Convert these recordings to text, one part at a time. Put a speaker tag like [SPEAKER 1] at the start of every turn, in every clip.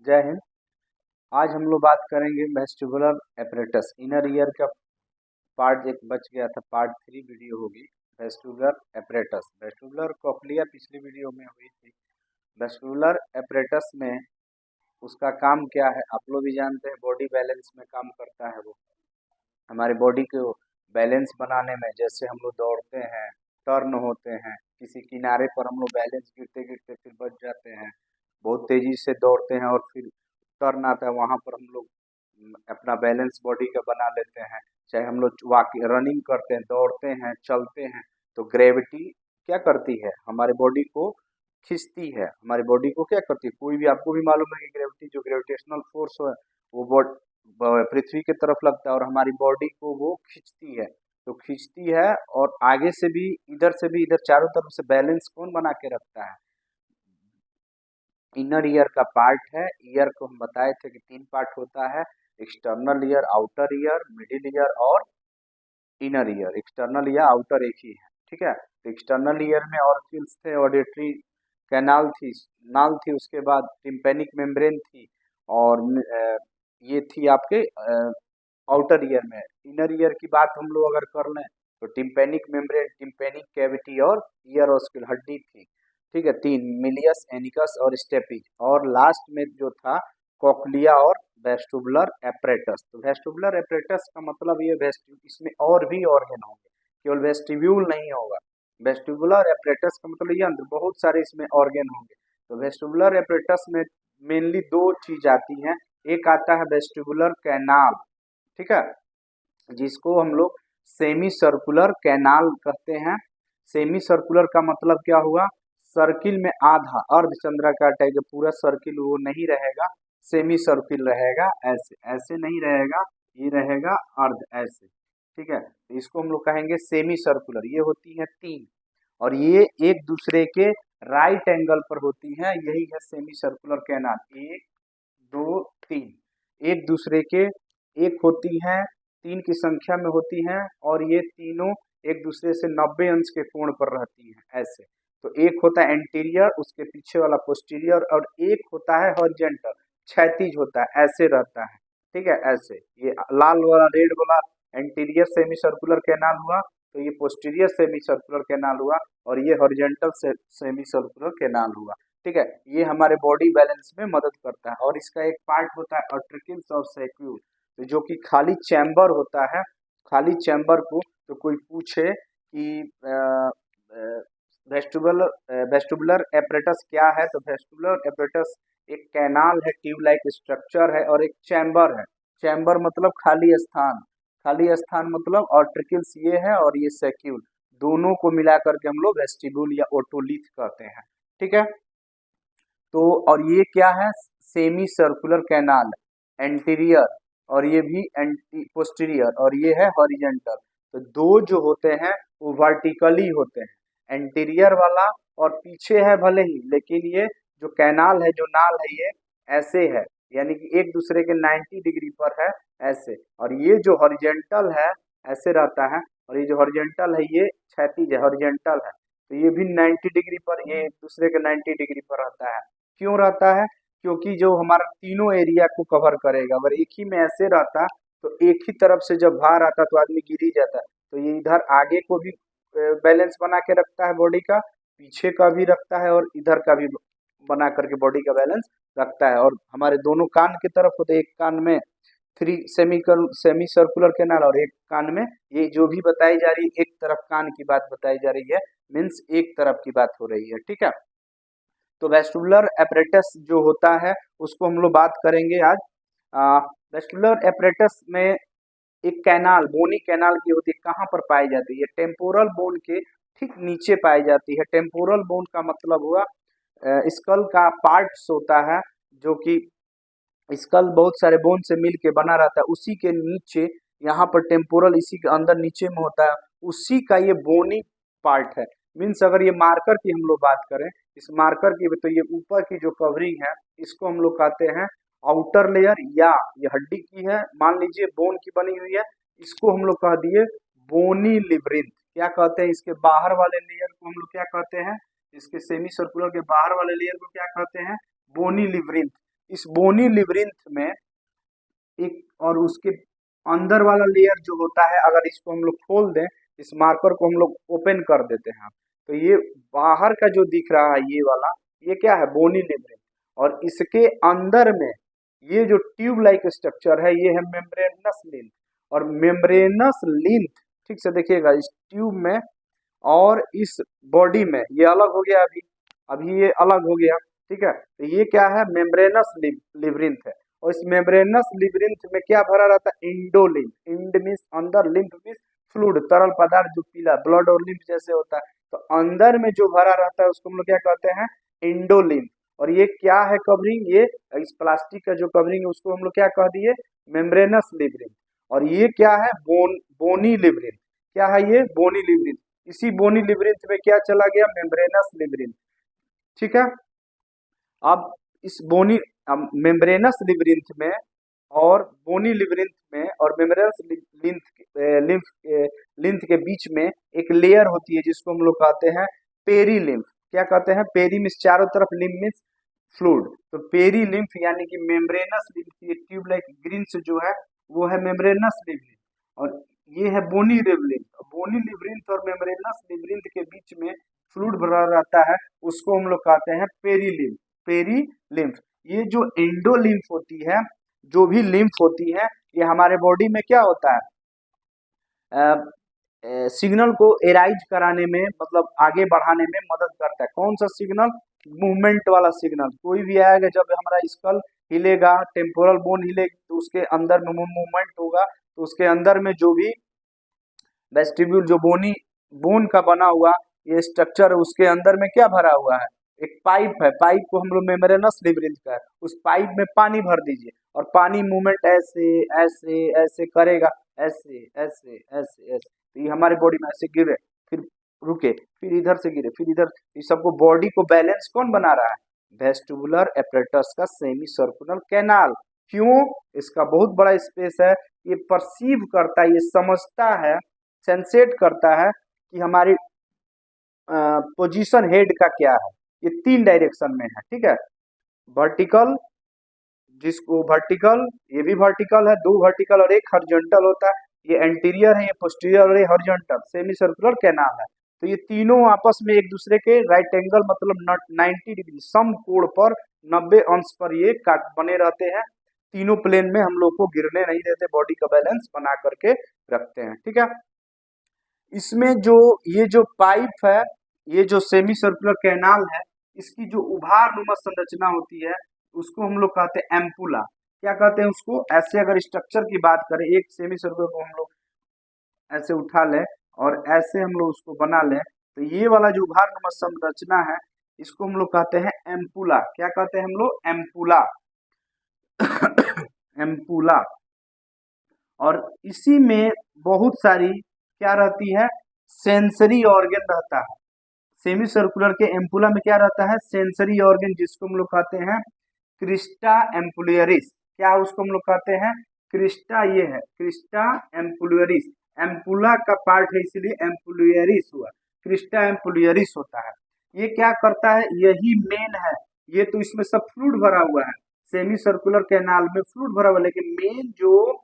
[SPEAKER 1] जय हिंद। आज हम लोग बात करेंगे वेस्टिबुलर एपरेटस। इनर ईयर का पार्ट एक बच गया था, पार्ट 3 वीडियो होगी। वेस्टिबुलर एपरेटस, वेस्टिबुलर कॉक्लिया पिछली वीडियो में हुई थी। वेस्टिबुलर एपरेटस में उसका काम क्या है आप लोग भी जानते हैं। बॉडी बैलेंस में काम करता है वो, हमारी बॉडी को बैलेंस बनाने में। जैसे हम लोग दौड़ते हैं, टर्न होते हैं, किसी किनारे पर हम लोग बैलेंस गिरते गिरते फिर बच जाते हैं, बहुत तेजी से दौड़ते हैं और फिर टर्न आता है, वहाँ पर हम लोग अपना बैलेंस बॉडी का बना लेते हैं। चाहे हम लोग वॉकिंग रनिंग करते हैं, दौड़ते हैं, चलते हैं, तो ग्रेविटी क्या करती है, हमारे बॉडी को खींचती है। हमारी बॉडी को क्या करती है, कोई भी, आपको भी मालूम है कि ग्रेविटी जो ग्रेविटेशनल फोर्स है वो पृथ्वी की तरफ लगता है और हमारी बॉडी को वो खींचती है। तो खींचती है और आगे से भी, इधर से भी, इधर चारों तरफ से बैलेंस कौन बना के रखता है? इनर ईयर का पार्ट है। ईयर को हम बताए थे कि 3 पार्ट होता है, external ear, outer ear, middle ear और इनर ईयर। एक्सटर्नल या आउटर एक ही है, ठीक है। तो एक्सटर्नल ईयर में ऑर्गन्स थे, ऑडिटरी कैनाल थी, नाल थी, उसके बाद टिम्पेनिक मेम्ब्रेन थी और ये थी आपके आउटर ईयर में। इनर ईयर की बात हम लोग अगर कर लें तो टिम्पेनिक मेम्ब्रेन, टिम्पेनिक कैविटी और ईयर ऑस्कुल हड्डी थी, ठीक है। 3 मिलियस, एनिकस और स्टेपिज, और लास्ट में जो था कॉक्लिया और वेस्टिबुलर एपरेटस। तो वेस्टिबुलर एपरेटस का मतलब ये इसमें और भी ऑर्गन होंगे, केवल वेस्टिब्यूल नहीं होगा। वेस्टिबुलर एपरेटस का मतलब ये अंदर बहुत सारे इसमें ऑर्गन होंगे। तो वेस्टिबुलर एपरेटस में मेनली 2 चीज आती हैं। एक आता है वेस्टिबुलर कैनाल, ठीक है, जिसको हम लोग सेमी सर्कुलर कैनाल कहते हैं। सेमी सर्कुलर का मतलब क्या हुआ, सर्किल में आधा, अर्धचंद्राकार टाइप का पूरा सर्किल वो नहीं रहेगा, सेमी सर्किल रहेगा, ऐसे ऐसे नहीं रहेगा, ये रहेगा अर्ध ऐसे, ठीक है। तो इसको हम लोग कहेंगे सेमी सर्कुलर। ये होती है 3 और ये एक दूसरे के राइट एंगल पर होती है, यही है सेमी सर्कुलर कैनाल। 1 2 3 एक दूसरे के, एक होती हैं, 3 की संख्या में होती हैं और ये तीनों एक दूसरे से 90 अंश के कोण पर रहती हैं, ऐसे। तो एक होता है एंटीरियर, उसके पीछे वाला पोस्टीरियर, और एक होता है हॉरिजॉन्टल, क्षैतिज होता है, ऐसे रहता है, ठीक है, ऐसे। ये लाल वाला, रेड वाला एंटीरियर सेमी सर्कुलर कैनाल हुआ, तो ये पोस्टीरियर सेमी सर्कुलर कैनाल हुआ, और ये हॉरिजॉन्टल सेमी सर्कुलर कैनाल हुआ, ठीक है। ये हमारे बॉडी बैलेंस में मदद करता है। और इसका एक पार्ट होता है आर्टरिकल्स और सैक्यूल, तो जो कि खाली चैम्बर होता है। खाली चैम्बर को, तो कोई पूछे कि वेस्टिबुलर एपरेटस क्या है, तो वेस्टिबुलर एपरेटस एक कैनाल है, ट्यूब लाइक स्ट्रक्चर है, और एक चैम्बर है। चैम्बर मतलब खाली स्थान, खाली स्थान मतलब आर्टरिकल्स ये है और ये सैक्यूल, दोनों को मिला करके हम लोग वेस्टिब्यूल या ओटोलिथ कहते हैं, ठीक है। तो और ये क्या है, सेमी सर्कुलर कैनाल, एंटीरियर, और ये भी एंटी पोस्टीरियर, और ये है हॉरिजॉन्टल। तो 2 जो होते हैं वो वर्टिकली होते हैं, एंटीरियर वाला, और पीछे है भले ही, लेकिन ये जो कैनाल है, जो नाल है, ये ऐसे है, यानी कि एक दूसरे के 90 डिग्री पर है, ऐसे। और ये जो हॉरिजॉन्टल है ऐसे रहता है, और ये जो हॉरिजॉन्टल है ये क्षैतिज है, हॉरिजॉन्टल है। तो ये भी 90 डिग्री पर, ये एक दूसरे के 90 डिग्री पर रहता है। क्यों रहता है? क्योंकि जो हमारा तीनों एरिया को कवर करेगा। अगर एक ही में ऐसे रहता तो एक ही तरफ से जब भार आता तो आदमी गिर ही जाता। तो ये इधर आगे को भी बैलेंस बना के रखता है बॉडी का, पीछे का भी रखता है और इधर का भी बना करके बॉडी का बैलेंस रखता है। और हमारे दोनों कान की तरफ होते, एक कान में 3 सेमी सर्कुलर कैनाल और एक कान में, ये जो भी बताई जा रही है एक तरफ कान की बात बताई जा रही है, मीन्स एक तरफ की बात हो रही है, ठीक है। तो वेस्टिबुलर एपरेटस जो होता है उसको हम लोग बात करेंगे आज। वेस्टिबुलर एपरेटस में एक कैनाल, बोनी कैनाल की होती है, कहाँ पर पाई जाती है? टेम्पोरल बोन के ठीक नीचे पाई जाती है। टेम्पोरल बोन का मतलब हुआ स्कल का पार्ट्स होता है, जो कि स्कल बहुत सारे बोन से मिल के बना रहता है, उसी के नीचे यहाँ पर टेम्पोरल, इसी के अंदर नीचे में होता है, उसी का ये बोनी पार्ट है। मीन्स अगर ये मार्कर की हम लोग बात करें, इस मार्कर की, तो ये ऊपर की जो कवरिंग है इसको हम लोग कहते हैं आउटर लेयर, या ये हड्डी की है, मान लीजिए बोन की बनी हुई है, इसको हम लोग कह दिए बोनी लिब्रिंथ। क्या कहते हैं? इसके बाहर वाले लेयर को हम लोग क्या कहते हैं? इसके सेमी सर्कुलर के बाहर वाले लेयर को क्या कहते हैं? बोनी लिब्रिंथ। इस बोनी लिवरिंथ में एक और उसके अंदर वाला लेयर जो होता है, अगर इसको हम लोग खोल दें, इस मार्कर को हम लोग ओपन कर देते हैं, तो ये बाहर का जो दिख रहा है ये वाला, ये क्या है, बोनी लिवरिंथ। और इसके अंदर में ये जो ट्यूब लाइक स्ट्रक्चर है ये है मेम्ब्रेनस लिंथ। और मेम्ब्रेनस लिंथ, ठीक से देखिएगा, इस ट्यूब में और इस बॉडी में ये अलग हो गया, अभी अभी ये अलग हो गया, ठीक है। तो ये क्या है, मेम्ब्रेनस लिवरिंथ है। और इस मेम्ब्रेनस लिवरिंथ में क्या भरा रहता है, इंडोलिम्फ। इंड मीन्स अंदर, लिम्फ मीन्स फ्लूइड, तरल पदार्थ जो पीला, ब्लड और लिम्फ जैसे होता है। तो अंदर में जो भरा रहता है उसको हम लोग क्या कहते हैं, इंडोलिम्फ। और ये क्या है कवरिंग, ये इस प्लास्टिक का जो कवरिंग है उसको हम लोग क्या कह दिए, मेम्ब्रेनस लिवरिंथ। और ये क्या है, बोनी लिवरिंथ। क्या है ये, बोनी लिवरिंथ। इसी बोनी लिवरिंथ में क्या चला गया, मेम्ब्रेनस लिवरिंथ, ठीक है। अब इस बोनी मेम्ब्रेनस लिवरिंथ में और बोनी लिवरिंथ में और मेम्ब्रेनस लिंथ के बीच में एक लेयर होती है जिसको हम लोग कहते हैं पेरी लिम्फ। क्या कहते हैं, पेरी मीन्स चारों तरफ, लिम्फ मीन्स फ्लूइड। तो पेरी लिम्फ यानी कि मेम्ब्रेनस लिम्फ, ये ट्यूब लाइक ग्रीन्स जो है वो है मेम्ब्रेनस लिवरिंथ। और ये है बोनी लिवरिंथ। बोनी लिवरिंथ और मेम्ब्रेनस लिवरिंथ के बीच में फ्लूइड भरा रहता है, उसको हम लोग कहते हैं पेरी लिम्फ। Peri lymph. ये जो एंडोलिम्फ होती है, जो भी लिम्फ होती है, ये हमारे बॉडी में क्या होता है, सिग्नल को एराइज कराने में, मतलब आगे बढ़ाने में मदद करता है। कौन सा सिग्नल, मूवमेंट वाला सिग्नल। कोई भी आएगा, जब हमारा स्कल हिलेगा, टेम्पोरल बोन हिलेगी, तो उसके अंदर में मूवमेंट होगा। तो उसके अंदर में जो भी वेस्टिब्यूल, जो बोन का बना हुआ ये स्ट्रक्चर है, उसके अंदर में क्या भरा हुआ है, एक पाइप है। पाइप को हम लोग मेम्ब्रेनस लिवरिंथ का है, उस पाइप में पानी भर दीजिए और पानी मूवमेंट ऐसे ऐसे ऐसे करेगा, ऐसे ऐसे ऐसे ऐसे। तो ये हमारी बॉडी में ऐसे गिरे, फिर रुके, फिर इधर से गिरे, फिर इधर। ये सबको, बॉडी को बैलेंस कौन बना रहा है, वेस्टिबुलर एपरेटस का सेमी सर्कुलर कैनाल। क्यों, इसका बहुत बड़ा स्पेस है, ये परसीव करता है, ये समझता है, सेंसेट करता है कि हमारी पोजीशन हेड का क्या है। ये 3 डायरेक्शन में है, ठीक है। वर्टिकल, जिसको वर्टिकल, ये भी वर्टिकल है, 2 वर्टिकल और 1 हॉरिजॉन्टल होता है। ये एंटीरियर है, ये पोस्टीरियर और ये हॉरिजॉन्टल, सेमी सर्कुलर कैनाल है। तो ये तीनों आपस में एक दूसरे के राइट एंगल, मतलब 90 डिग्री, समकोण पर, 90 अंश पर ये काट बने रहते हैं। तीनों प्लेन में हम लोग को गिरने नहीं देते, बॉडी का बैलेंस बना करके रखते हैं, ठीक है। इसमें जो ये जो पाइप है, ये जो सेमी सर्कुलर कैनाल है, इसकी जो उभारनुमा संरचना होती है उसको हम लोग कहते हैं एम्पुला। क्या कहते हैं उसको, ऐसे अगर स्ट्रक्चर की बात करें, एक सेमी सर्कुलर को हम लोग ऐसे उठा लें और ऐसे हम लोग उसको बना लें, तो ये वाला जो उभारनुमा संरचना है इसको हम लोग कहते हैं एम्पुला। क्या कहते हैं हम लोग, एम्पुला। एम्पुला। और इसी में बहुत सारी क्या रहती है, सेंसरी ऑर्गन रहता है। सेमी सर्कुलर के एम्पुला में क्या रहता है, सेंसरी ऑर्गन, जिसको हम लोग कहते हैं क्रिस्टा एम्पुलियरिस। क्या उसको हम लोग कहते हैं, क्रिस्टा, ये है क्रिस्टा एम्पुलियरिस। एम्पुला का पार्ट है इसीलिए एम्पुलियरिस हुआ, क्रिस्टा एम्पुलियरिस होता है। ये क्या करता है, यही मेन है। ये तो इसमें सब फ्लूइड भरा हुआ है, सेमी सर्कुलर कैनाल में फ्लूइड भरा हुआ है, लेकिन मेन जो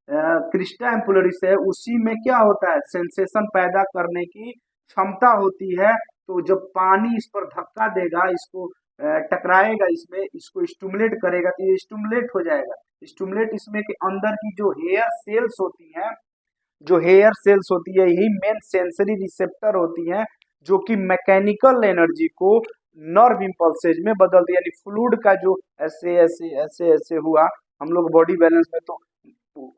[SPEAKER 1] क्रिस्टा एम्पुलरिस है उसी में क्या होता है, सेंसेशन पैदा करने की क्षमता होती है। तो जब पानी इस पर धक्का देगा, इसको टकराएगा, इसमें इसको स्टिमुलेट करेगा, तो ये स्टिमुलेट हो जाएगा। स्टिमुलेट इसमें के अंदर की जो हेयर सेल्स होती हैं, जो हेयर सेल्स होती है, यही मेन सेंसरी रिसेप्टर होती हैं, जो कि मैकेनिकल एनर्जी को नर्व इम्पल्सेज में बदलती है। यानी फ्लूइड का जो ऐसे ऐसे ऐसे ऐसे हुआ हम लोग बॉडी बैलेंस में, तो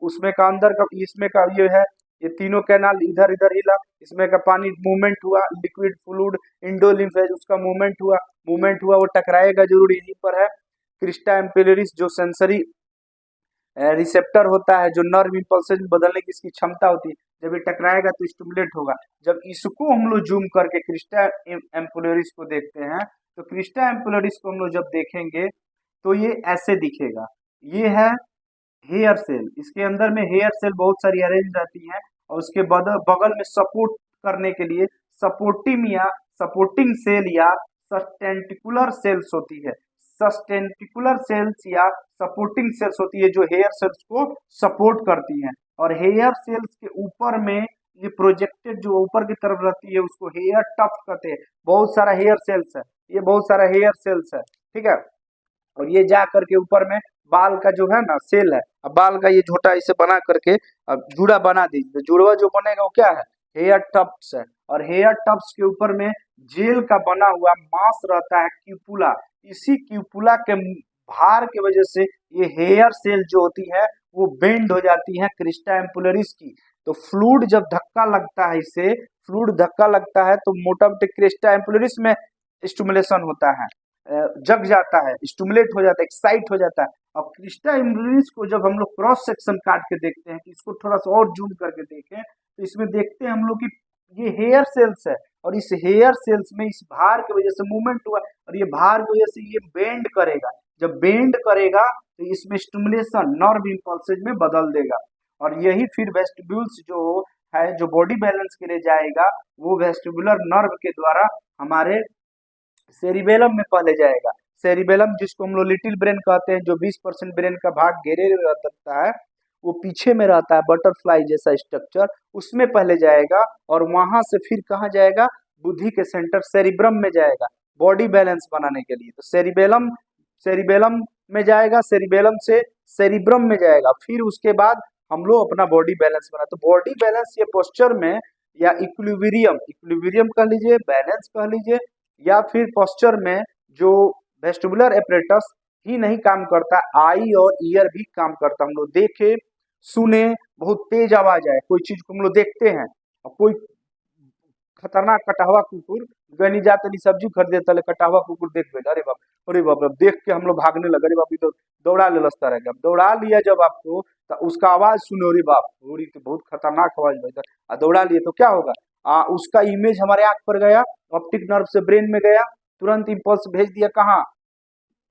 [SPEAKER 1] उसमें का अंदर का, इसमें का ये है, ये तीनों कैनाल इधर इधर हिला, इसमें का पानी मूवमेंट हुआ, लिक्विड फ्लूइड इंडोलिम्फ है उसका मूवमेंट हुआ, वो टकराएगा जरूर, यहीं पर है क्रिस्टा एम्पुलरिस, जो सेंसरी रिसेप्टर होता है, जो नर्व इम्पल्सेज में बदलने की इसकी क्षमता होती है। जब ये टकराएगा तो स्टिमुलेट होगा। जब इसको हम लोग जूम करके क्रिस्टा एम्पुलरिस को देखते हैं, तो क्रिस्टा एम्पुलरिस को हम लोग जब देखेंगे तो ये ऐसे दिखेगा। ये है हेयर सेल, इसके अंदर में हेयर सेल बहुत सारी अरेंज रहती हैं, और उसके बगल में सपोर्ट करने के लिए सपोर्टिंग सेल या सस्टेंटिकुलर सेल्स होती है। सस्टेंटिकुलर सेल्स या सपोर्टिंग सेल्स होती है जो हेयर सेल्स को सपोर्ट करती हैं, और हेयर सेल्स के ऊपर में ये प्रोजेक्टेड जो ऊपर की तरफ रहती है उसको हेयर टफ्ट कहते हैं। बहुत सारा हेयर सेल्स है, ये बहुत सारा हेयर सेल्स है, ठीक है। और ये जा करके ऊपर में बाल का जो है ना सेल है, अब बाल का ये झोटा इसे बना करके अब जुड़ा बना दीजिए, तो जुड़वा जो बनेगा वो क्या है, हेयर टफ्ट्स है। और हेयर टफ्ट्स के ऊपर में जेल का बना हुआ मांस रहता है क्यूपुला, इसी क्यूपुला के भार की वजह से ये हेयर सेल जो होती है वो बेंड हो जाती है क्रिस्टा एम्पुलरिस की। तो फ्लूइड जब धक्का लगता है, इसे फ्लूइड धक्का लगता है तो मोटा मोटी क्रिस्टा एम्पुलरिस में स्टिमुलेशन होता है, जग जाता है, स्टिमुलेट हो जाता है, एक्साइट हो जाता है। और क्रिस्टा एम्पुलरिस को जब हम लोग क्रॉस सेक्शन काट के देखते हैं कि इसको थोड़ा सा और जूम करके देखें तो इसमें देखते हैं हम लोग कि ये हेयर सेल्स है, और इस हेयर सेल्स में इस भार की वजह से मूवमेंट हुआ, और ये भार की वजह से ये बेंड करेगा, जब बेंड करेगा तो इसमें स्टिमुलेशन नर्व इंपल्सेज में बदल देगा। और यही फिर वेस्टिब्यूल्स जो है जो बॉडी बैलेंस के लिए जाएगा वो वेस्टिबुलर नर्व के द्वारा हमारे सेरिबेलम में पहले जाएगा। सेरिबेलम जिसको हम लोग लिटिल ब्रेन कहते हैं, जो 20% ब्रेन का भाग घेरे हुए रहता है, वो पीछे में रहता है बटरफ्लाई जैसा स्ट्रक्चर, उसमें पहले जाएगा और वहां से फिर कहाँ जाएगा, बुद्धि के सेंटर सेरिब्रम में जाएगा बॉडी बैलेंस बनाने के लिए। तो सेरिबेलम सेरिबेलम में जाएगा, सेरिबेलम से सेरिब्रम में जाएगा, फिर उसके बाद हम लोग अपना बॉडी बैलेंस बना। तो बॉडी बैलेंस ये पोस्चर में या इक्विलिब्रियम, इक्विलिब्रियम कह लीजिए, बैलेंस कह लीजिए, या फिर पोस्चर में जो वेस्टिबुलर एपरेटस ही नहीं काम करता, आई और ईयर भी काम करता। हम लोग देखे सुने, बहुत तेज आवाज आए, कोई चीज को हम लोग देखते हैं और कोई खतरनाक कटा हुआ कुकुर गनी जाते नहीं सब्जी खरीदे तले कटा हुआ कुकुर देख गए, अरे बाप, अरे बाप रे, देख के हम लोग भागने लगे, अरे बाप ये तो दौड़ा ले लस्ता रह गया। दौड़ा लिया जब आपको तो उसका आवाज सुनो, अरे बाप थोड़ी तो बहुत खतरनाक आवाज भाई, दौड़ा लिए तो क्या होगा, उसका इमेज हमारे आंख पर गया, ऑप्टिक नर्व से ब्रेन में गया, तुरंत इंपल्स भेज दिया कहाँ,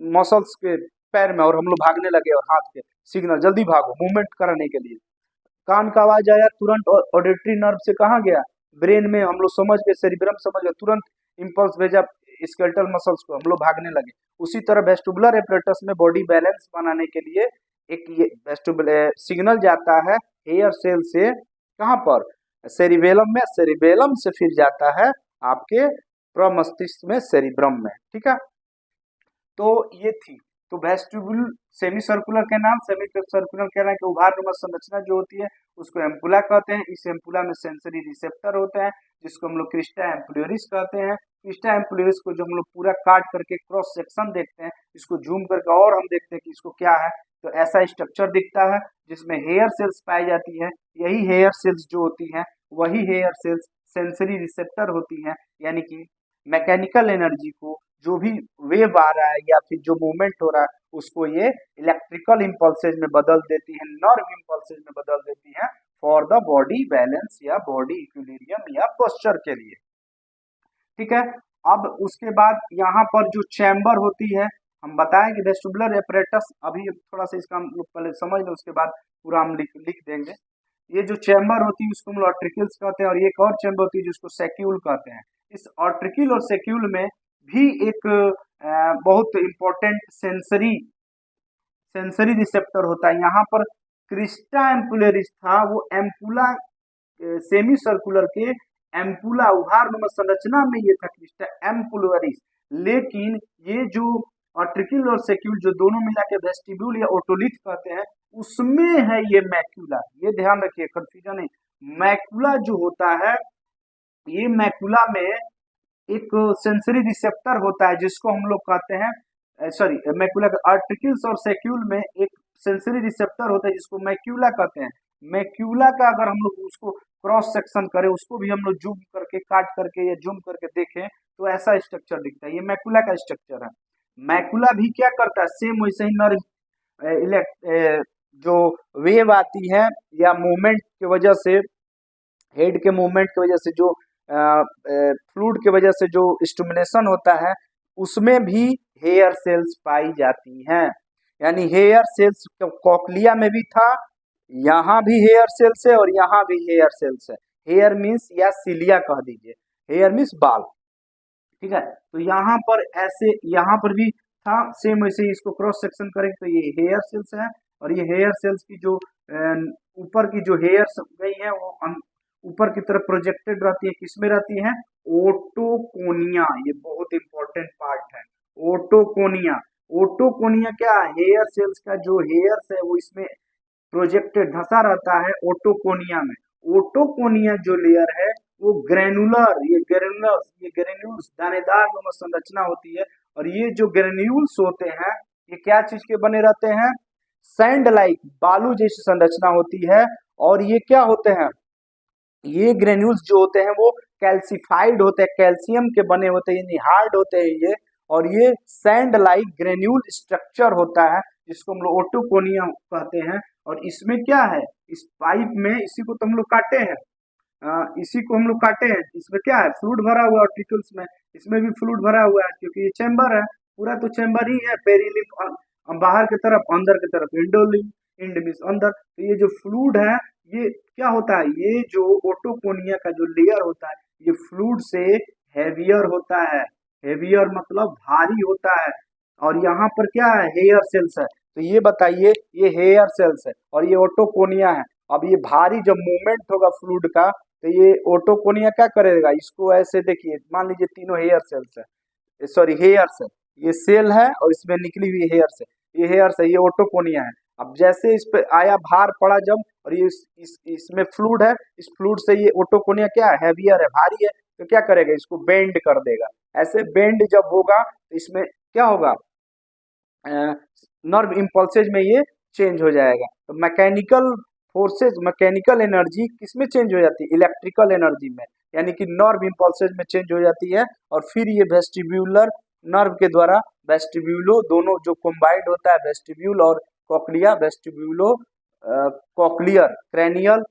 [SPEAKER 1] मसल्स के पैर में, और हम लोग भागने लगे और हाथ के सिग्नल जल्दी भागो मूवमेंट कराने के लिए। कान का आवाज आया, तुरंत ऑडिटरी नर्व से कहाँ गया, ब्रेन में, हम लोग समझ गए, सेरिब्रम समझ गए, तुरंत इंपल्स भेजा स्केलेटल मसल्स को, हम लोग भागने लगे। उसी तरह वेस्टिबुलर एपरेटस में बॉडी बैलेंस बनाने के लिए एक ये वेस्टिबुलर सिग्नल जाता है हेयर सेल से, कहाँ पर, सेरिबेलम में, सेरिबेलम से फिर जाता है आपके प्रमस्तिष्क में, सेरिब्रम में, ठीक है। तो ये थी तो vestibule semi circular canal, semi circular canal के उभारनुमा संरचना जो होती है उसको एम्पुला कहते हैं। इस एम्पुला में सेंसरी रिसेप्टर होते हैं जिसको हम लोग क्रिस्टा एम्पुलरिस कहते हैं। क्रिस्टा एम्पुलरिस को जो हम लोग पूरा काट करके क्रॉस सेक्शन देखते हैं, इसको जूम करके और हम देखते हैं कि इसको क्या है, तो ऐसा स्ट्रक्चर दिखता है जिसमें हेयर सेल्स पाई जाती है। यही हेयर सेल्स जो होती हैं वही हेयर सेल्स सेंसरी रिसेप्टर होती हैं, यानी कि मैकेनिकल एनर्जी को, जो भी वेव आ रहा है या फिर जो मूवमेंट हो रहा है उसको ये इलेक्ट्रिकल इंपल्सेज में बदल देती है, नर्व इंपल्सेज में बदल देती है फॉर द बॉडी बैलेंस या बॉडी इक्विलिब्रियम या पोस्चर के लिए, ठीक है। अब उसके बाद यहाँ पर जो चैम्बर होती है, हम बताएं कि वेस्टिबुलर एपरेटस, अभी थोड़ा सा इसका हम लोग पहले समझ लें उसके बाद पूरा हम लिख देंगे। ये जो चैम्बर होती है उसको हम लोग आर्ट्रिकल्स कहते हैं, और एक और चैम्बर होती है जिसको सैक्यूल कहते हैं। इस आर्ट्रिकल और सैक्यूल में भी एक बहुत इंपॉर्टेंट सेंसरी रिसेप्टर होता है। यहाँ पर क्रिस्टा एम्पुलरिस था, वो एम्पुला सेमी सर्कुलर के एम्पुला उभारनुमा संरचना में ये था क्रिस्टा एम्पुलरिस, लेकिन ये जो आर्ट्रिकल और सैक्यूल जो दोनों मिला के वेस्टिब्यूल या ओटोलिथ कहते हैं, उसमें है ये मैक्यूला। ये ध्यान रखिए, कंफ्यूजन है। मैक्यूला जो होता है, ये मैक्यूला में एक सेंसरी रिसेप्टर होता है जिसको हम लोग कहते हैं, सॉरी, मैक्यूला का आर्ट्रिकल्स और सैक्यूल में एक सेंसरी रिसेप्टर होता है जिसको मैक्यूला कहते हैं। मैक्यूला का अगर हम लोग उसको क्रॉस सेक्शन करें, उसको भी हम लोग जूम करके, काट करके या जूम करके देखें तो ऐसा स्ट्रक्चर दिखता है, ये मैक्यूला का स्ट्रक्चर है। मैक्यूला भी क्या करता है, सेम वैसे ही नर्व जो वेव आती है या मूवमेंट की वजह से, हेड के मूवमेंट की वजह से, जो फ्लूइड की वजह से जो स्टिमुलेशन होता है, उसमें भी हेयर सेल्स पाई जाती हैं। यानी हेयर सेल्स कॉकलिया में भी था, यहाँ भी हेयर सेल्स है और यहाँ भी हेयर सेल्स है। हेयर मीन्स या सिलिया कह दीजिए, हेयर मीन्स बाल, ठीक है। तो यहाँ पर ऐसे, यहाँ पर भी था सेम वैसे ही इसको क्रॉस सेक्शन करेंगे तो ये हेयर सेल्स है, और ये हेयर सेल्स की जो ऊपर की जो हेयर्स गई है वो ऊपर की तरफ प्रोजेक्टेड रहती है, किसमें रहती है, ओटोकोनिया। ये बहुत इंपॉर्टेंट पार्ट है, ओटोकोनिया। ओटोकोनिया क्या है, हेयर सेल्स का जो हेयर्स है वो इसमें प्रोजेक्टेड धंसा रहता है ओटोकोनिया में। ओटोकोनिया जो लेयर है वो ग्रेनुलर, ये ग्रेन्यूल्स दानेदार जो संरचना होती है, और ये जो ग्रेन्यूल्स होते हैं ये क्या चीज के बने रहते हैं, सैंड लाइक, बालू जैसी संरचना होती है। और ये क्या होते हैं, ये ग्रेन्यूल्स जो होते हैं वो कैल्सिफाइड होते हैं, कैल्शियम के बने होते हैं, यानी हार्ड होते हैं ये। और ये सैंड लाइक ग्रेन्यूल स्ट्रक्चर होता है जिसको हम लोग ओटोकोनिया कहते हैं। और इसमें क्या है, इस पाइप में, इसी को तो हम लोग काटे हैं, इसी को हम लोग काटे हैं, इसमें क्या है, फ्लूइड भरा हुआ है ऑर्टिकल्स में, इसमें भी फ्लूइड भरा हुआ है क्योंकि ये चैम्बर है, पूरा तो चैम्बर ही है, पेरिलिम्फ बाहर की तरफ, अंदर की तरफ इंडोलिम्फ, इंड मींस अंदर। तो ये जो फ्लूइड है ये क्या होता है, ये जो ओटोकोनिया का जो लेयर होता है ये फ्लूइड से हेवियर होता है, हेवियर मतलब भारी होता है। और यहाँ पर क्या है, हेयर सेल्स है, तो ये बताइए ये हेयर सेल्स है और ये ओटोकोनिया है। अब ये भारी जब मूवमेंट होगा फ्लूइड का तो ये ओटोकोनिया क्या करेगा, इसको ऐसे देखिए, मान लीजिए तीनों हेयर सेल्स है, सॉरी हेयर्स है, ये सेल है और इसमें निकली हुई हेयर्स है, ये हेयर्स है, ये ओटोकोनिया है। अब जैसे इस पे आया भार पड़ा जब, और ये इसमें फ्लूइड है, इस फ्लूइड से ये ओटोकोनिया क्या है, हैवियर है, भारी है, तो क्या करेगा, इसको बेंड कर देगा। ऐसे बेंड जब होगा तो इसमें क्या होगा, नर्व इम्पल्सेज में ये चेंज हो जाएगा। तो मैकेनिकल फोर्सेज, मैकेनिकल एनर्जी किस में चेंज हो जाती है, इलेक्ट्रिकल एनर्जी में, यानी कि नर्व इम्पल्सेज में चेंज हो जाती है। और फिर ये वेस्टिब्यूलर नर्व के द्वारा, वेस्टिब्यूलो दोनों जो कॉम्बाइंड होता है, वेस्टिब्यूल और cochlea, vestibulo cochlear, cranial,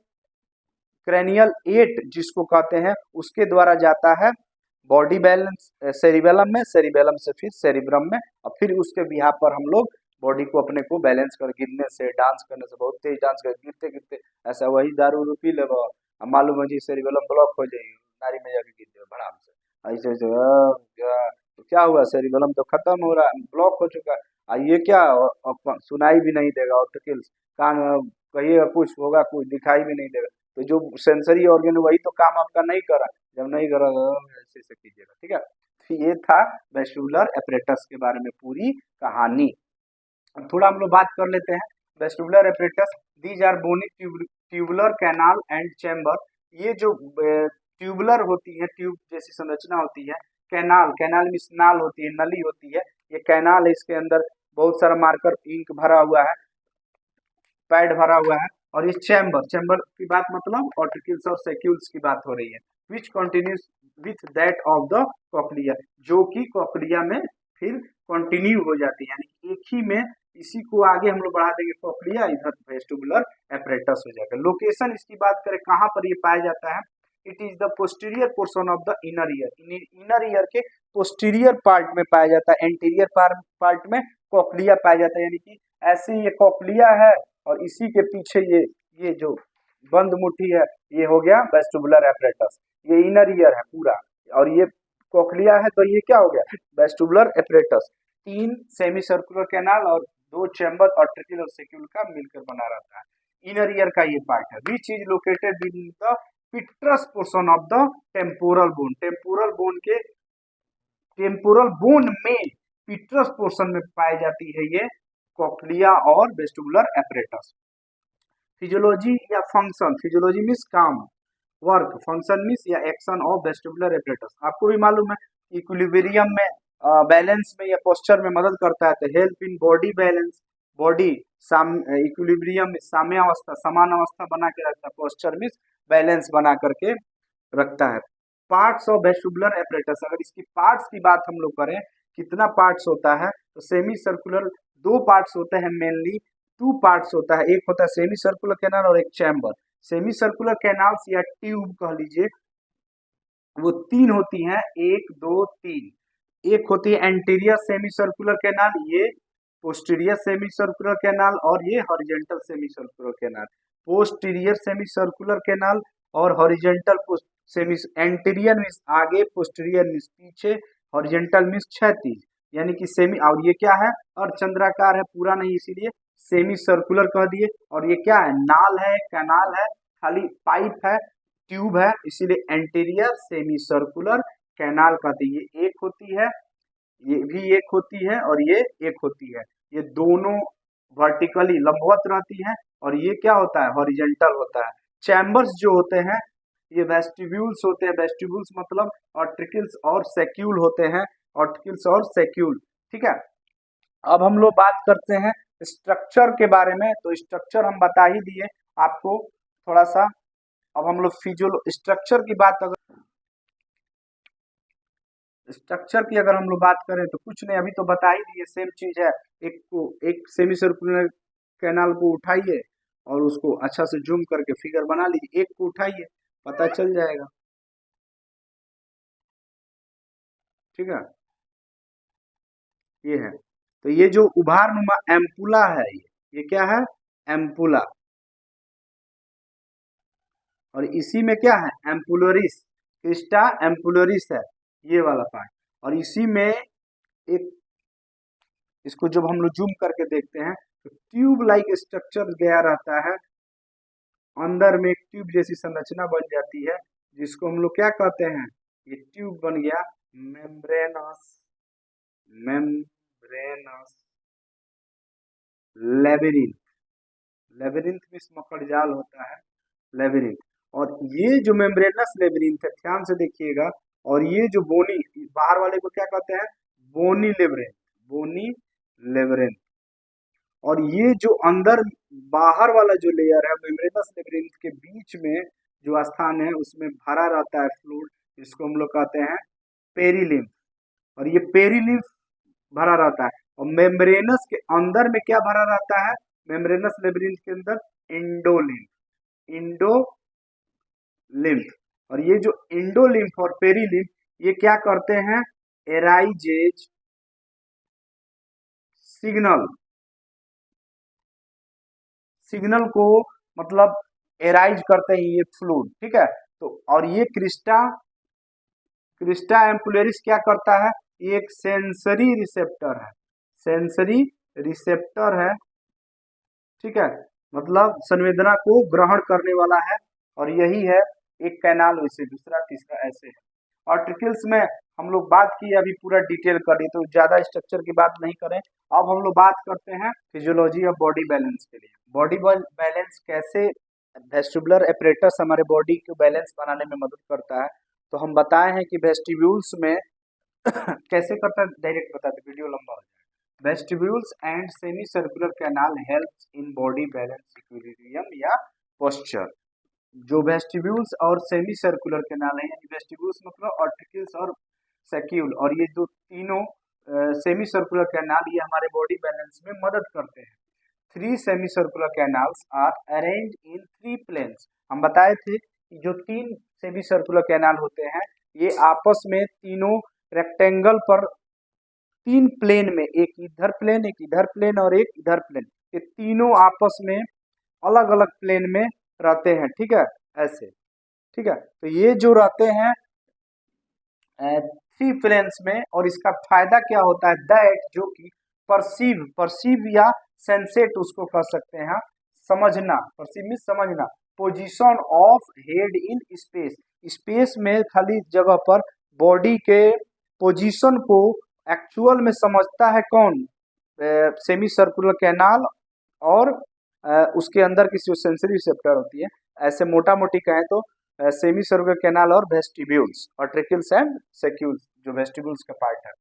[SPEAKER 1] cranial 8 जिसको कहते हैं, उसके द्वारा जाता है बॉडी बैलेंस सेरिबेलम में, सेरिबेलम से फिर सेरिब्रम में, और फिर उसके बिहार पर हम लोग बॉडी को अपने को बैलेंस कर, गिरने से, डांस करने से, बहुत तेज डांस कर गिरते गिरते ऐसा वही दारू उरू पी ले, मालूम है जी सेरिबेलम ब्लॉक हो जाएगी, नारी में जाके गिर जाए भड़ाम से, ऐसे ऐसे तो क्या हुआ, सेरिबेलम तो खत्म हो रहा है, ब्लॉक हो चुका है। ये क्या, सुनाई भी नहीं देगा, और कान कहिएगा कुछ होगा, कुछ दिखाई भी नहीं देगा। तो जो सेंसरी ऑर्गन वही तो काम आपका नहीं करा, जब नहीं करा ऐसे ऐसे कीजिएगा, ठीक है। तो ये था वेस्टिबुलर एपरेटस के बारे में पूरी कहानी। अब थोड़ा हम लोग बात कर लेते हैं vestibular apparatus. These are bony tubular canal and chamber. ये जो ट्यूबुलर होती है, ट्यूब जैसी संरचना होती है, कैनाल, कैनाल मीन्स नाल होती है, नली होती है, ये कैनाल है, इसके अंदर बहुत सारा मार्कर इंक भरा हुआ है, पैड भरा हुआ है। और ये चैम्बर, चैम्बर की बात मतलब ऑर्टिकल्स और सेक्यूल्स की बात हो रही है, which continues with that of the cochlea, जो कि कॉक्लिया में फिर कंटिन्यू हो जाती है, यानी एक ही में, इसी को आगे हम लोग बढ़ा देंगे कॉक्लिया, इधर वेस्टिबुलर एपरेटस हो जाएगा। लोकेशन इसकी बात करें कहाँ पर ये पाया जाता है, it is the posterior portion of the inner ear, inner ear के पोस्टीरियर पार्ट में पाया जाता है, एंटीरियर पार्ट में कॉक्लिया पाया जाता है, यानी कि ऐसे ये कॉक्लिया है और इसी के पीछे ये जो बंद मुट्ठी है ये हो गया वेस्टिबुलर एपरेटस, ये इनर ईयर है पूरा, और ये कॉक्लिया है, तो ये क्या हो गया vestibular apparatus. 3 semi circular canal और 2 चैम्बर ऑर्टिकल और सेक्यूल का मिलकर बना रहता है। इनर ईयर का ये पार्ट है, which is located in the petrous portion of the temporal bone, temporal bone के, टेम्पोरल बोन में पिट्रस पोर्शन में पाई जाती है ये कॉक्लिया और वेस्टिबुलर एपरेटस। फिजियोलॉजी या फंक्शन, फिजियोलॉजी मीन्स काम, वर्क, फंक्शन मीन्स या एक्शन ऑफ वेस्टिबुलर एपरेटस। आपको भी मालूम है इक्विलिब्रियम में, बैलेंस में या पोस्चर में मदद करता है, तो help in body balance, body equilibrium में साम्यावस्था, समान अवस्था बना के रखता है, पोस्चर मीन्स बैलेंस बना करके रखता है। पार्ट्स ऑफ वेस्टिबुलर एपरेटस, अगर इसकी पार्ट्स की बात हम लोग करें कितना पार्ट्स होता है, तो सेमी सर्कुलर 2 पार्ट्स होते हैं, मेनली 2 पार्ट्स होता है, एक होता है सेमी सर्कुलर कैनाल और एक चैम्बर। सेमी सर्कुलर कैनाल्स या ट्यूब कह लीजिए वो 3 होती हैं, 1 2 3। एक होती है एंटीरियर सेमी सर्कुलर कैनाल, ये पोस्टीरियर सेमी सर्कुलर कैनाल, और ये horizontal semi circular canal. Posterior semi circular canal और हॉरिजॉन्टल सेमी, एंटीरियर मीन्स आगे, पोस्टीरियर मीन्स पीछे, हॉरिजॉन्टल मीन्स क्षैतिज। यानी कि सेमी, और ये क्या है, अर्धचंद्राकार है, पूरा नहीं, इसीलिए सेमी सर्कुलर कह दिए। और ये क्या है, नाल है, कैनाल है, खाली पाइप है, ट्यूब है, इसीलिए एंटीरियर सेमी सर्कुलर कैनाल कहते हैं। ये एक होती है, ये भी एक होती है, और ये एक होती है। ये दोनों वर्टिकली लंबवत रहती हैं, और ये क्या होता है, हॉरिजेंटल होता है। चैम्बर्स जो होते हैं ये वेस्टिब्यूल्स होते हैं। वेस्टिब्यूल्स मतलब ऑर्टिकल्स और सेक्यूल होते हैं, ऑर्टिकल्स और सेक्यूल। ठीक है, अब हम लोग बात करते हैं स्ट्रक्चर के बारे में। तो स्ट्रक्चर हम बता ही दिए आपको थोड़ा सा। अब हम लोग फिजियो स्ट्रक्चर की बात, अगर स्ट्रक्चर की अगर हम लोग बात करें तो कुछ नहीं, अभी तो बता ही दिए, सेम चीज है। एक सेमी सर्कुलर कैनाल को उठाइए और उसको अच्छा से जूम करके फिगर बना लीजिए, एक को उठाइए, पता चल जाएगा। ठीक है, ये है। तो ये जो उभार नुमा एम्पुला है, ये क्या है, एम्पुला। और इसी में क्या है, एम्पुलोरिस, क्रिस्टा एम्पुलोरिस है ये वाला पार्ट। और इसी में एक, इसको जब हम लोग जूम करके देखते हैं तो ट्यूब लाइक स्ट्रक्चर गया रहता है, अंदर में एक ट्यूब जैसी संरचना बन जाती है, जिसको हम लोग क्या कहते हैं, ये ट्यूब बन गया मेम्ब्रेनस, मेम्ब्रेनस लेबिरिंथ। लेबिरिंथ में मकड़जाल होता है, लेबिरिंथ। और ये जो मेम्ब्रेनस लेबिरिंथ है, ध्यान से देखिएगा, और ये जो बोनी, बाहर वाले को क्या कहते हैं, बोनी लेबिरिंथ, बोनी लेबिरिंथ। और ये जो अंदर बाहर वाला जो लेयर है मेम्ब्रेनस लेबिरिंथ के बीच में जो स्थान है, उसमें भरा रहता है फ्लूइड, जिसको हम लोग कहते हैं पेरिलिम्फ। और ये पेरिलिम्फ भरा रहता है। और मेम्ब्रेनस के अंदर में क्या भरा रहता है, मेम्ब्रेनस लेबिरिंथ के अंदर इंडोलिम्फ, इंडोलिम्फ। और ये जो इंडोलिम्फ और पेरिलिम्फ, ये क्या करते हैं, एराइजेज सिग्नल, सिग्नल को मतलब एराइज करते हैं ये फ्लूइड। ठीक है, तो और ये क्रिस्टा, क्रिस्टा एम्पुलेरिस क्या करता है, ये एक सेंसरी रिसेप्टर है, सेंसरी रिसेप्टर है। ठीक है, मतलब संवेदना को ग्रहण करने वाला है। और यही है एक कैनाल, वैसे दूसरा तीसरा ऐसे है। आर्टिकल्स में हम लोग बात की, अभी पूरा डिटेल करें तो ज्यादा स्ट्रक्चर की बात नहीं करें। अब हम लोग बात करते हैं फिजियोलॉजी ऑफ बॉडी बैलेंस के लिए। बॉडी बैलेंस कैसे, वेस्टिबुलर एपरेटस हमारे बॉडी को बैलेंस बनाने में मदद करता है। तो हम बताए हैं कि वेस्टिब्यूल्स में कैसे करता है, डायरेक्ट बताते, वीडियो लंबा हो जाए। Vestibules and semi circular canal helps in body balance equilibrium या पोस्चर। जो वेस्टिब्यूल्स और सेमी सर्कुलर कैनाल है, यानी वेस्टिब्यूल्स मतलब आर्टिकल्स और सेक्यूल, और ये जो तीनों सेमी सर्कुलर कैनाल, ये हमारे बॉडी बैलेंस में मदद करते हैं। 3 semi circular canals are arrange in 3 planes. हम बताए थे कि जो 3 सेमी सर्कुलर कैनाल होते हैं, ये आपस में तीनों रेक्टेंगल पर 3 प्लेन में, एक इधर प्लेन, एक इधर प्लेन और एक इधर प्लेन, ये तीनों आपस में अलग अलग प्लेन में रहते हैं। ठीक है, ऐसे। ठीक है, तो ये जो रहते हैं 3 प्लेन्स में, और इसका फायदा क्या होता है, दैट जो कि परसीव, परसीव या सेंसेट उसको कह सकते हैं, समझना, परसीव में समझना। Position of head in space, space में खाली जगह पर बॉडी के पोजीशन को एक्चुअल में समझता है कौन, सेमी सर्कुलर कैनाल और उसके अंदर की जो सेंसरी रिसेप्टर होती है। ऐसे मोटा मोटी कहें तो सेमी सर्कुलर कैनाल और वेस्टिब्यूल्स, और ट्रेकिल्स एंड सेक्यूल्स जो वेस्टिब्यूल्स का पार्ट है।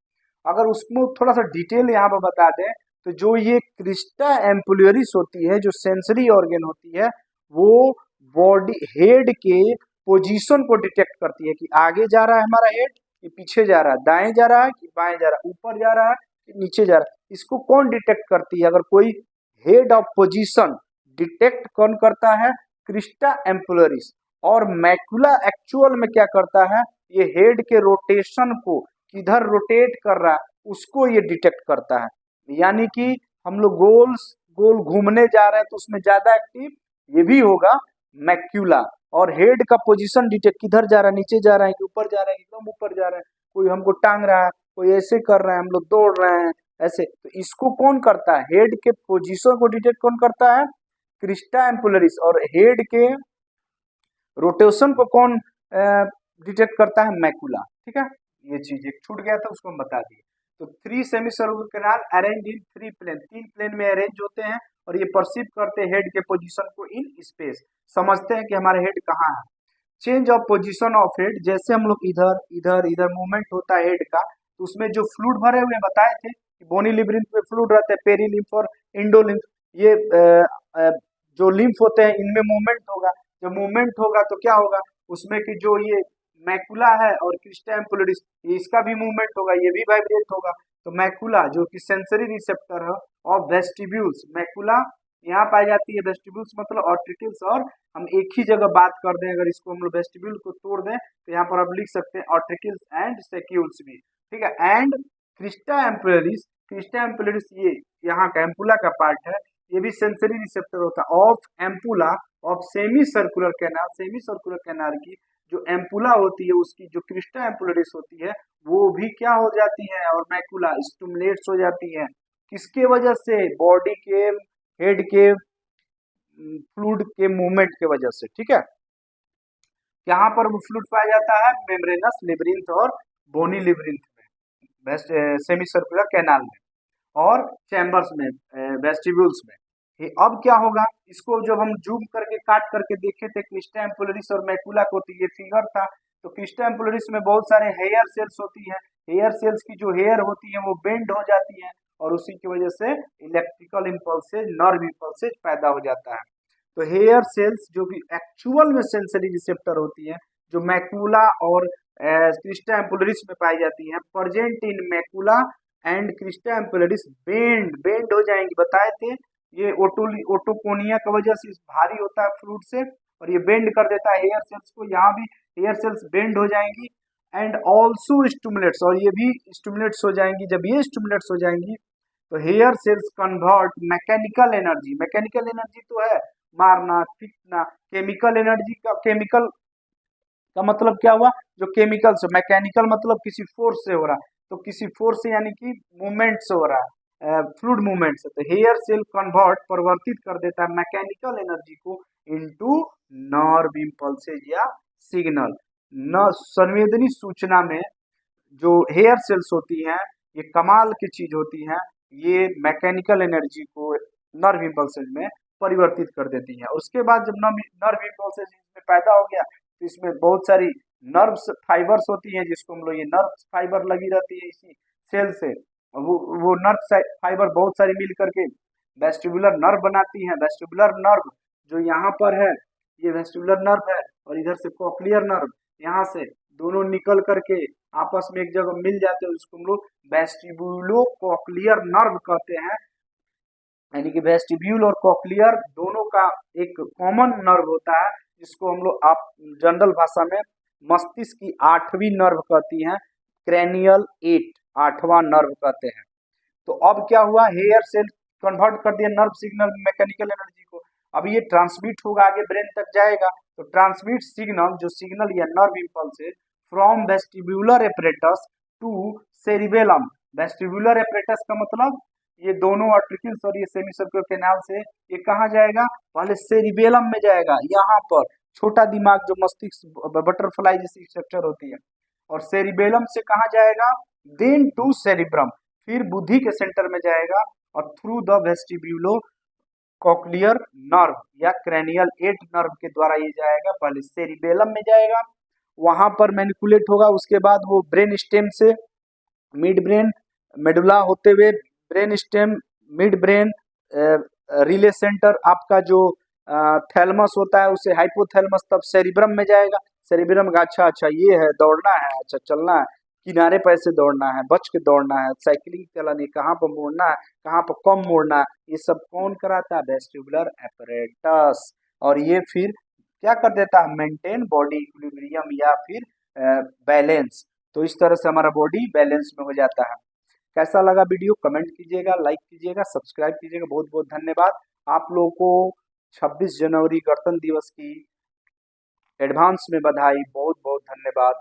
[SPEAKER 1] अगर उसमें थोड़ा सा डिटेल यहाँ पर बता दें तो जो ये क्रिस्टा एम्पुलरिस होती है, जो सेंसरी ऑर्गन होती है, वो बॉडी हेड के पोजीशन को डिटेक्ट करती है कि आगे जा रहा है हमारा हेड कि पीछे जा रहा है, दाएं जा रहा है कि बाएं जा रहा है, ऊपर जा रहा है कि नीचे जा रहा है। इसको कौन डिटेक्ट करती है, अगर कोई हेड ऑफ पोजीशन डिटेक्ट कौन करता है, क्रिस्टा एम्पुलरिस। और मैकुला एक्चुअल में क्या करता है, ये हेड के रोटेशन को किधर रोटेट कर रहा है उसको ये डिटेक्ट करता है। यानी कि हम लोग गोल घूमने जा रहे हैं तो उसमें ज्यादा एक्टिव ये भी होगा मैक्यूला। और हेड का पोजीशन डिटेक्ट, किधर जा रहा है, नीचे जा रहा है कि ऊपर जा रहा है, एकदम ऊपर जा रहा है, कोई हमको टांग रहा है कोई ऐसे कर रहे हैं, हम लोग दौड़ रहे हैं ऐसे, तो इसको कौन करता है, हेड के पोजीशन को डिटेक्ट कौन करता है, क्रिस्टा एम्पुलरिस, और हेड के रोटेशन को कौन डिटेक्ट करता है, मैकुला। ठीक है, ये चीज एक छूट गया था, उसको हम बता दिए। तो 3 semi circular canal arrange in 3 plane, 3 plane में अरेंज होते हैं, और ये परसीव करते हैं हेड के पोजीशन को इन स्पेस, समझते हैं कि हमारा हेड कहाँ है। Change of position of head, जैसे हम लोग इधर इधर इधर मूवमेंट होता है हेड का, तो उसमें जो फ्लूइड भरे हुए बताए थे कि बोनी लिम्फ में फ्लूइड रहते हैं, पेरी लिम्फ और इंडोलिम्फ, ये जो लिम्फ होते हैं इनमें मूवमेंट होगा। जब मूवमेंट होगा तो क्या होगा, उसमें कि जो ये मैकुला है और क्रिस्टा एम्पुलरिस, ये इसका भी मूवमेंट होगा, ये भी वाइब्रेट होगा। तो मैकुला जो कि सेंसरी रिसेप्टर है और वेस्टिब्यूल्स, मैकुला यहाँ पाई जाती है, वेस्टिब्यूल्स मतलब ऑर्टिकल्स, और हम एक ही जगह बात कर दें, अगर इसको हम लोग वेस्टिब्यूल को तोड़ दें तो यहाँ पर आप लिख सकते हैं ऑर्टिकल्स एंड सेक्यूल्स भी। ठीक है, and Crysta ampullaris, Crysta ampullaris ये यहाँ का एम्पुला का पार्ट है, ये भी सेंसरी रिसेप्टर होता है of ampulla of semi circular canal, semi circular canal की जो एम्पुला होती है उसकी जो क्रिस्टा एम्पुलरिस होती है वो भी क्या हो जाती है, और मैकुला स्टिमुलेट्स हो जाती है, किसके वजह से, बॉडी के हेड के फ्लूइड के मूवमेंट के वजह से। ठीक है, यहाँ पर वो फ्लूइड पाया जाता है मेम्ब्रेनस लेब्रिंथ और बोनी लेब्रिंथ में, सेमी सर्कुलर कैनाल में और चैम्बर्स में, वेस्टिब्यूल्स में। अब क्या होगा, इसको जब हम जूम करके काट करके देखे थे क्रिस्टा एम्पुलरिस और मैकुला को, तो ये फिगर था। तो क्रिस्टा एम्पुलरिस में बहुत सारे हेयर सेल्स होती है, हेयर सेल्स की जो हेयर होती है वो बेंड हो जाती है, और उसी की वजह से इलेक्ट्रिकल इम्पल्सेज, नर्व इम्पल्सेज पैदा हो जाता है। तो हेयर सेल्स जो कि एक्चुअल में सेंसरी रिसेप्टर होती है, जो मैकुला और क्रिस्टा एम्पुलरिस में पाई जाती है, present in macula and Crysta ampullaris bend हो जाएंगी, बताए थे। ये ओटोकोनिया की वजह से भारी होता है फ्लूइड से, और ये बेंड कर देता है हेयर सेल्स को, यहाँ भी हेयर सेल्स बेंड हो जाएंगी, एंड ऑल्सो स्टिमुलेट्स, और ये भी स्टिमुलेट्स हो जाएंगी। जब ये स्टिमुलेट्स हो जाएंगी तो hair cells convert mechanical energy, mechanical energy तो है मारना पीटना, केमिकल एनर्जी का, केमिकल का मतलब क्या हुआ, जो केमिकल से, मैकेनिकल मतलब किसी फोर्स से हो रहा है, तो किसी फोर्स से यानी कि मूवमेंट से हो रहा है, फ्लूइड मूवमेंट से। तो हेयर सेल कन्वर्ट, परिवर्तित कर देता है मैकेनिकल एनर्जी को इनटू नर्व इम्पल्सेज या सिग्नल। न संवेदनी सूचना में जो हेयर सेल्स होती हैं ये कमाल की चीज होती हैं, ये मैकेनिकल एनर्जी को नर्व इम्पल्सेज में परिवर्तित कर देती हैं। उसके बाद जब नर्व इम्पल्सेज इसमें पैदा हो गया तो इसमें बहुत सारी नर्व्स फाइबर्स होती हैं, जिसको हम लोग, ये नर्व फाइबर लगी रहती है इसी सेल से, वो नर्व फाइबर बहुत सारी मिल करके वेस्टिबुलर नर्व बनाती हैं। वेस्टिबुलर नर्व जो यहाँ पर है, ये वेस्टिबुलर नर्व है, और इधर से कॉक्लियर नर्व, यहाँ से दोनों निकल करके आपस में एक जगह मिल जाते हैं, उसको हम लोग वेस्टिबुलो कॉक्लियर नर्व कहते हैं। यानी कि वेस्टिब्यूल और कॉक्लियर दोनों का एक कॉमन नर्व होता है, जिसको हम लोग आप जनरल भाषा में मस्तिष्क की 8वीं नर्व कहती हैं, क्रैनियल 8, 8वां नर्व कहते हैं। तो अब क्या हुआ, हेयर सेल कन्वर्ट कर दिया नर्व सिग्नल मैकेनिकल एनर्जी को, अब ये ट्रांसमिट होगा, आगे ब्रेन तक जाएगा। तो ट्रांसमिट सिग्नल, जो सिग्नल या नर्व इम्पल्स है, from vestibular apparatus to cerebellum. Vestibular apparatus का मतलब ये दोनों आर्टिकल्स और ये सेमी सर्कुलर कैनाल से ये कहाँ जाएगा, पहले सेरिबेलम में जाएगा, यहाँ पर छोटा दिमाग जो मस्तिष्क बटरफ्लाई जैसी स्ट्रक्चर होती है, और सेरिबेलम से कहाँ जाएगा, देन टू सेरिब्रम, फिर बुद्धि के सेंटर में जाएगा, और through the vestibulo cochlear nerve या क्रैनियल 8 नर्व के द्वारा ये जाएगा, पहले सेरिबेलम में जाएगा, वहां पर मैनिपुलेट होगा, उसके बाद वो ब्रेन स्टेम से मिड ब्रेन मेडुला होते हुए brain stem, mid brain, relay centre, आपका जो थैलमस होता है उसे हाइपोथैलमस, तब सेरिब्रम में जाएगा। सेरिब्रम का अच्छा अच्छा ये है, दौड़ना है, अच्छा चलना है, किनारे पर ऐसे दौड़ना है, बच के दौड़ना है, साइकिलिंग चलानी, कहाँ पर मोड़ना है, कहाँ पर कम मोड़ना है, ये सब कौन कराता है, वेस्टिबुलर एपरेटस। और ये फिर क्या कर देता है, मेंटेन बॉडी इक्विलिब्रियम या फिर बैलेंस। तो इस तरह से हमारा बॉडी बैलेंस में हो जाता है। कैसा लगा वीडियो कमेंट कीजिएगा, लाइक कीजिएगा, सब्सक्राइब कीजिएगा। बहुत बहुत धन्यवाद आप लोगों को। 26 जनवरी गणतंत्र दिवस की एडवांस में बधाई, बहुत बहुत धन्यवाद।